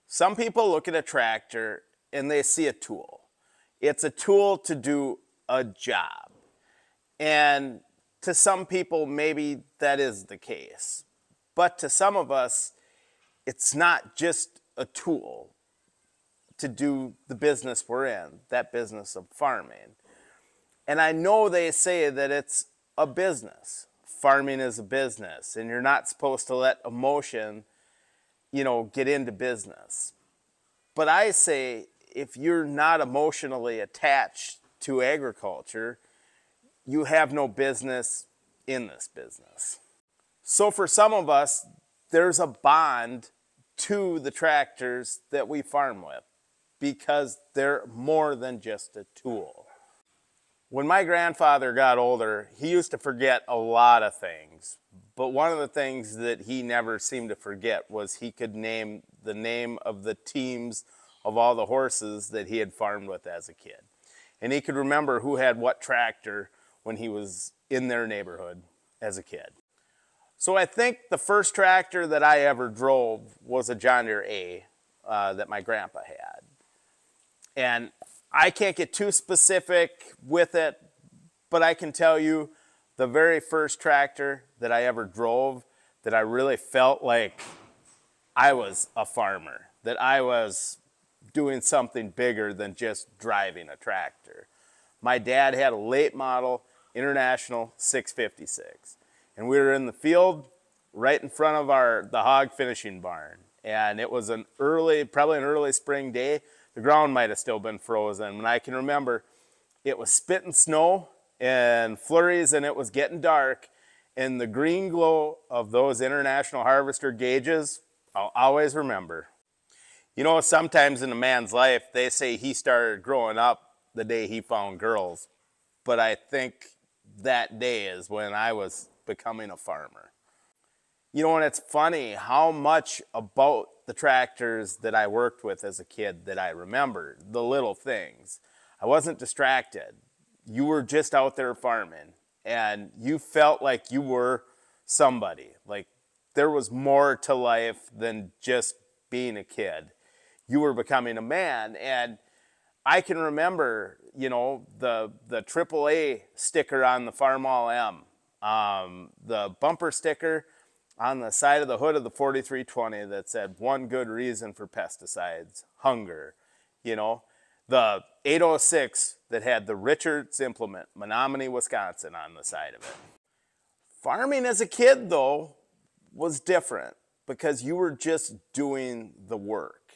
Some people look at a tractor and they see a tool. It's a tool to do a job. And to some people, maybe that is the case. But to some of us, it's not just a tool to do the business we're in, that business of farming. And I know they say that it's a business. Farming is a business, and you're not supposed to let emotion, get into business. But I say if you're not emotionally attached to agriculture, you have no business in this business. So for some of us, there's a bond to the tractors that we farm with because they're more than just a tool. When my grandfather got older, he used to forget a lot of things. But one of the things that he never seemed to forget was he could name the name of the teams of all the horses that he had farmed with as a kid. And he could remember who had what tractor when he was in their neighborhood as a kid. So I think the first tractor that I ever drove was a John Deere A that my grandpa had. And I can't get too specific with it, but I can tell you the very first tractor that I ever drove that I really felt like I was a farmer, that I was doing something bigger than just driving a tractor. My dad had a late model International 656, and we were in the field right in front of the hog finishing barn, and it was probably an early spring day. The ground might have still been frozen. And I can remember it was spitting snow and flurries, and it was getting dark. And the green glow of those International Harvester gauges, I'll always remember. Sometimes in a man's life, they say he started growing up the day he found girls. But I think that day is when I was becoming a farmer. And it's funny how much about the tractors that I worked with as a kid that I remembered, the little things. I wasn't distracted. You were just out there farming, and you felt like you were somebody. Like there was more to life than just being a kid. You were becoming a man, and I can remember, the AAA sticker on the Farmall M, the bumper sticker on the side of the hood of the 4320 that said one good reason for pesticides, hunger. The 806 that had the Richards implement, Menominee, Wisconsin on the side of it. Farming as a kid, though, was different because you were just doing the work.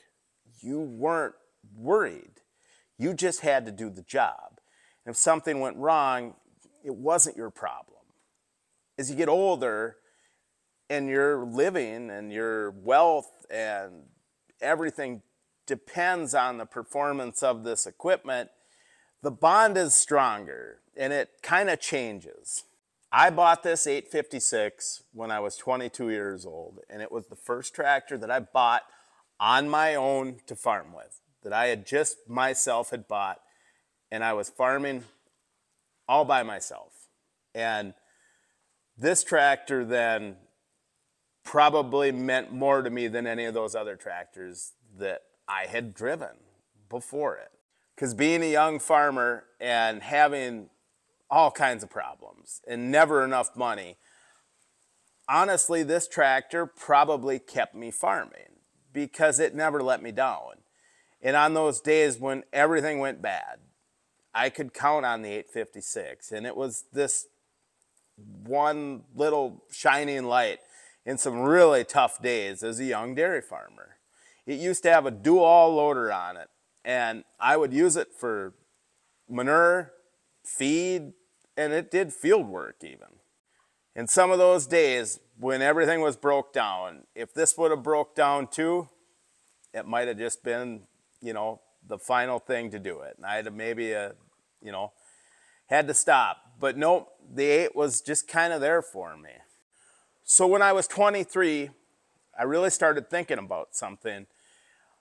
You weren't worried. You just had to do the job. And if something went wrong, it wasn't your problem. As you get older, and your living and your wealth and everything depends on the performance of this equipment, the bond is stronger and it kind of changes. I bought this 856 when I was 22 years old, and it was the first tractor that I bought on my own to farm with, that I had just myself had bought, and I was farming all by myself. And this tractor then probably meant more to me than any of those other tractors that I had driven before it. Because being a young farmer and having all kinds of problems and never enough money, honestly, this tractor probably kept me farming because it never let me down. And on those days when everything went bad, I could count on the 856, and it was this one little shining light in some really tough days as a young dairy farmer. It used to have a do-all loader on it, and I would use it for manure, feed, and it did field work even. And some of those days when everything was broke down, if this would have broke down too, it might have just been, the final thing to do it. And I'd have maybe, had to stop. But nope, the 8 was just kind of there for me. So when I was 23, I really started thinking about something,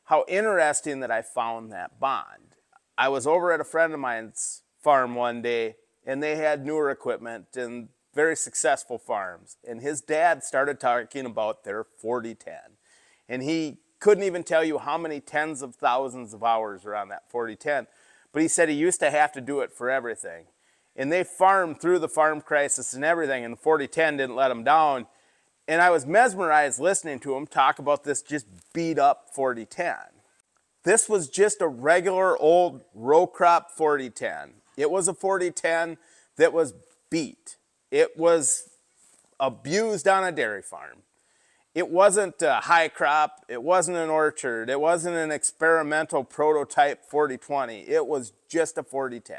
how interesting that I found that bond. I was over at a friend of mine's farm one day, and they had newer equipment and very successful farms. And his dad started talking about their 4010. And he couldn't even tell you how many tens of thousands of hours are on that 4010, but he said he used to have to do it for everything. And they farmed through the farm crisis and everything, and the 4010 didn't let him down. And I was mesmerized listening to him talk about this just beat up 4010. This was just a regular old row crop 4010. It was a 4010 that was beat. It was abused on a dairy farm. It wasn't a high crop. It wasn't an orchard. It wasn't an experimental prototype 4020. It was just a 4010.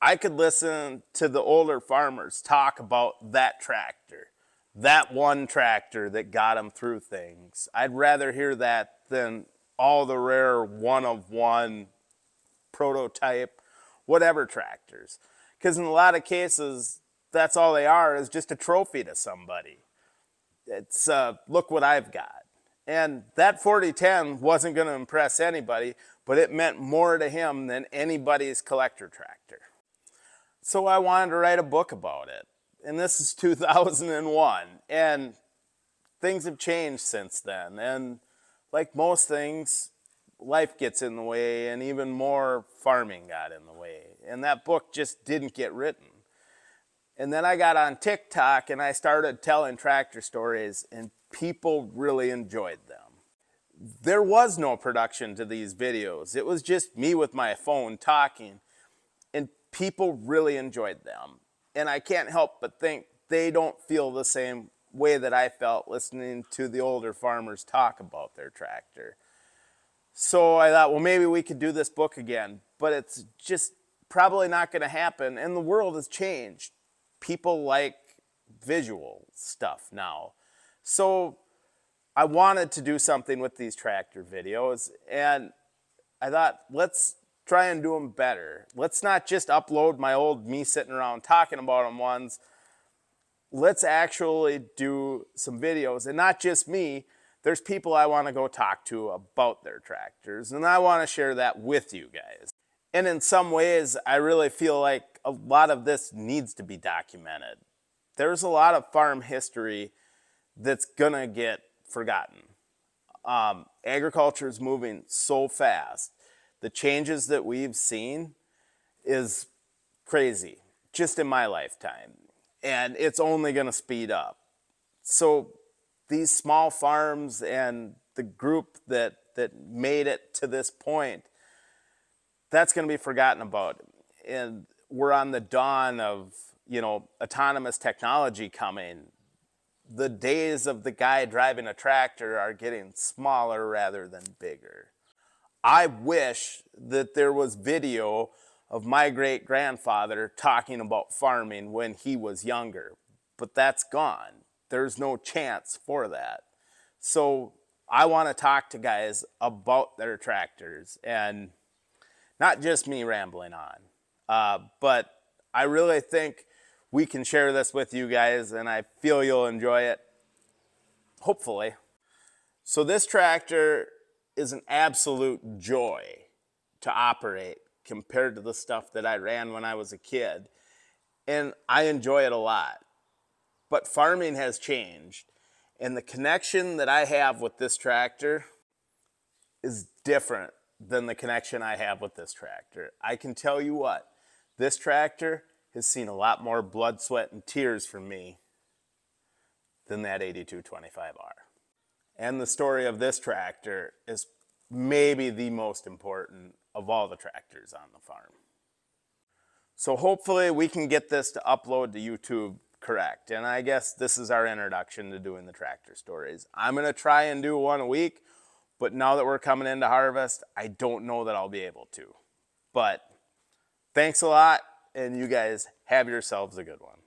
I could listen to the older farmers talk about that tractor, that one tractor that got them through things. I'd rather hear that than all the rare one-of-one prototype, whatever tractors. Because in a lot of cases, that's all they are, is just a trophy to somebody. It's, look what I've got. And that 4010 wasn't going to impress anybody, but it meant more to him than anybody's collector tractor. So I wanted to write a book about it. And this is 2001. And things have changed since then. And like most things, life gets in the way, and even more farming got in the way. And that book just didn't get written. And then I got on TikTok and I started telling tractor stories, and people really enjoyed them. There was no production to these videos. It was just me with my phone talking, and people really enjoyed them. And I can't help but think they don't feel the same way that I felt listening to the older farmers talk about their tractor. So I thought, well, maybe we could do this book again, but it's just probably not going to happen. And the world has changed. People like visual stuff now. So I wanted to do something with these tractor videos, and I thought, let's try and do them better. Let's not just upload my old me sitting around talking about them ones. Let's actually do some videos, and not just me. There's people I want to go talk to about their tractors, and I want to share that with you guys. And in some ways, I really feel like a lot of this needs to be documented. There's a lot of farm history that's gonna get forgotten. Agriculture is moving so fast. The changes that we've seen is crazy, just in my lifetime. And it's only gonna speed up. So these small farms and the group that made it to this point, that's gonna be forgotten about. And we're on the dawn of, autonomous technology coming. The days of the guy driving a tractor are getting smaller rather than bigger. I wish that there was video of my great-grandfather talking about farming when he was younger, but that's gone. There's no chance for that. So I want to talk to guys about their tractors, and not just me rambling on, but I really think we can share this with you guys, and I feel you'll enjoy it, hopefully. So this tractor is an absolute joy to operate compared to the stuff that I ran when I was a kid, and I enjoy it a lot. But farming has changed, and the connection that I have with this tractor is different than the connection I have with this tractor. I can tell you what, this tractor has seen a lot more blood, sweat, and tears from me than that 8225R. And the story of this tractor is maybe the most important of all the tractors on the farm. So hopefully we can get this to upload to YouTube correct. And I guess this is our introduction to doing the tractor stories. I'm gonna try and do one a week, but now that we're coming into harvest, I don't know that I'll be able to. But thanks a lot, and you guys have yourselves a good one.